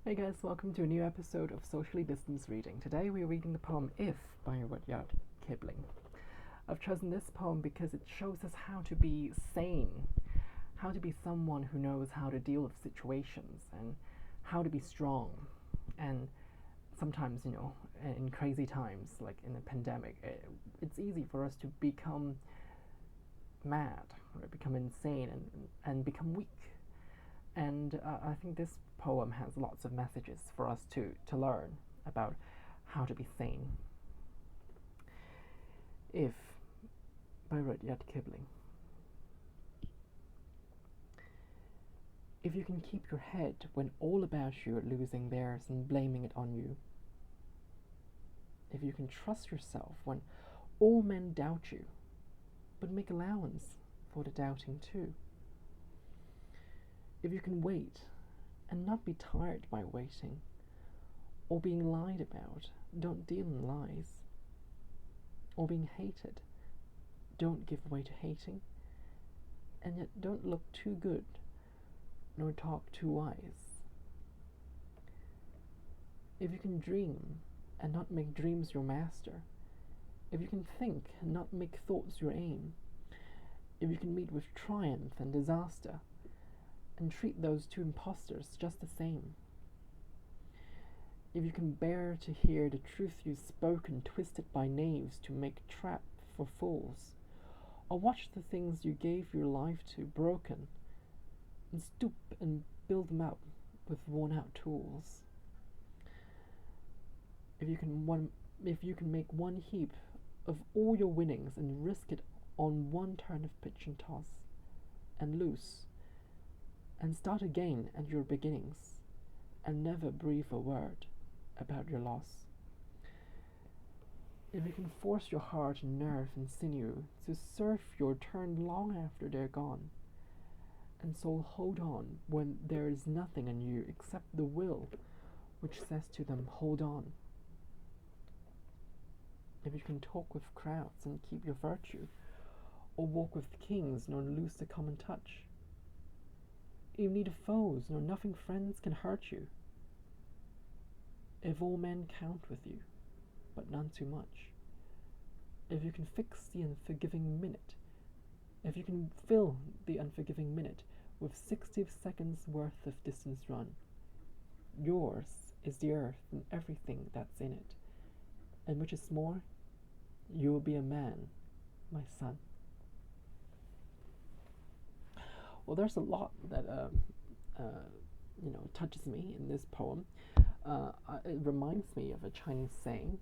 Hey guys, welcome to a new episode of Socially Distanced Reading. Today we're reading the poem If by Rudyard Kipling. I've chosen this poem because it shows us how to be sane, how to be someone who knows how to deal with situations and how to be strong. And sometimes, in crazy times, like in a pandemic, it's easy for us to become mad, or become insane, and become weak. And I think this poem has lots of messages for us to learn about how to be sane. If by Rudyard Kipling. If you can keep your head when all about you are losing theirs and blaming it on you. If you can trust yourself when all men doubt you, but make allowance for the doubting too. If you can wait and not be tired by waiting or being lied about, don't deal in lies. Or being hated, don't give way to hating, and yet don't look too good nor talk too wise. If you can dream and not make dreams your master, if you can think and not make thoughts your aim, if you can meet with triumph and disaster, and treat those two impostors just the same. If you can bear to hear the truth you've spoken twisted by knaves to make trap for fools, or watch the things you gave your life to broken, and stoop and build them up with worn-out tools. If you can make one heap of all your winnings and risk it on one turn of pitch and toss, and lose, and start again at your beginnings, and never breathe a word about your loss. If you can force your heart and nerve and sinew to serve your turn long after they're gone, and so hold on when there is nothing in you except the will which says to them, hold on. If you can talk with crowds and keep your virtue, or walk with kings nor lose the common touch, you need foes, nor nothing friends can hurt you. If all men count with you, but none too much. If you can fix the unforgiving minute, if you can fill the unforgiving minute with 60 seconds worth of distance run, yours is the earth and everything that's in it. And which is more, you will be a man, my son. Well, there's a lot that touches me in this poem. It reminds me of a Chinese saying,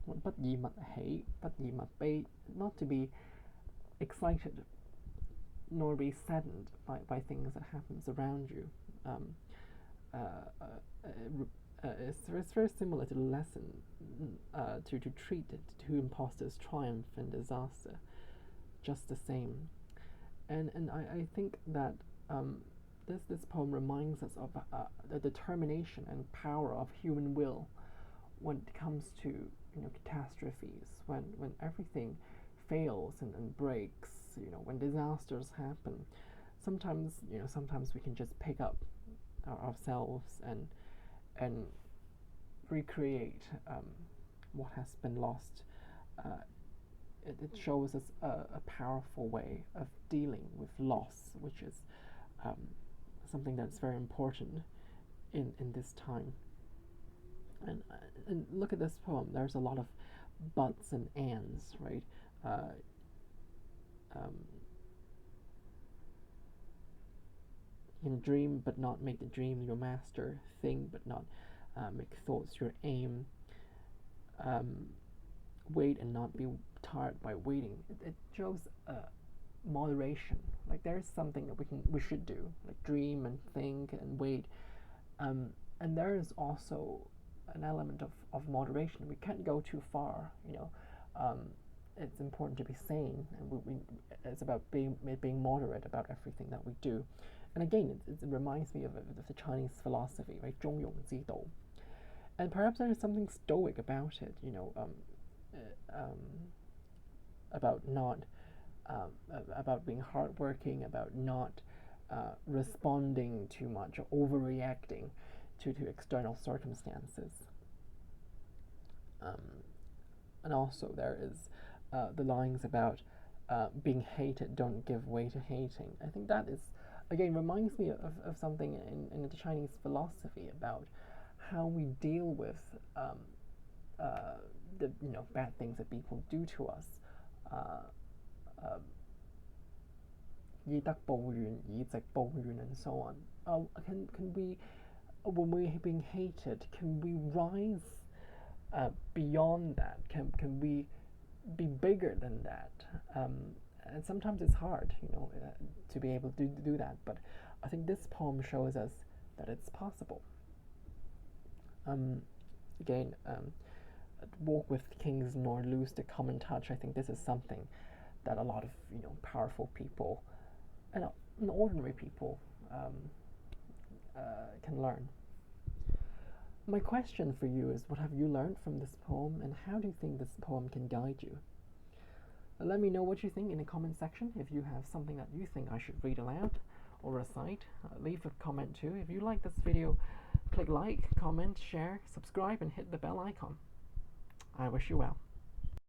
not to be excited nor be saddened by things that happens around you. It's very similar to the lesson to treat it, to impostors' triumph and disaster just the same. And I think that this poem reminds us of the determination and power of human will when it comes to catastrophes, when everything fails and breaks, when disasters happen. Sometimes we can just pick up ourselves and recreate what has been lost. It shows us a powerful way of dealing with loss, which is something that's very important in this time. And look at this poem. There's a lot of buts and ands, right? You can dream but not make the dream your master. Think but not make thoughts your aim. Wait and not be tired by waiting. It shows moderation. Like there's something that we should do, like dream and think and wait. And there is also an element of moderation. We can't go too far. It's important to be sane, and it's about being moderate about everything that we do. And again, it reminds me of the Chinese philosophy, right? 中庸之道. And perhaps there is something stoic about it, about not about being hardworking, about not responding too much or overreacting. to external circumstances. And also there is the lines about being hated, don't give way to hating. I think that is, again, reminds me of something in the Chinese philosophy about how we deal with the bad things that people do to us. 以德報怨, 以直報怨, and so on. Can we, when we're being hated, can we rise beyond that? Can we be bigger than that? And sometimes it's hard, to be able to do that. But I think this poem shows us that it's possible. Again, walk with kings nor lose the common touch. I think this is something that a lot of powerful people and ordinary people can learn. My question for you is, what have you learned from this poem, and how do you think this poem can guide you? Let me know what you think in the comment section. If you have something that you think I should read aloud or recite, leave a comment too. If you like this video, click like, comment, share, subscribe, and hit the bell icon. I wish you well.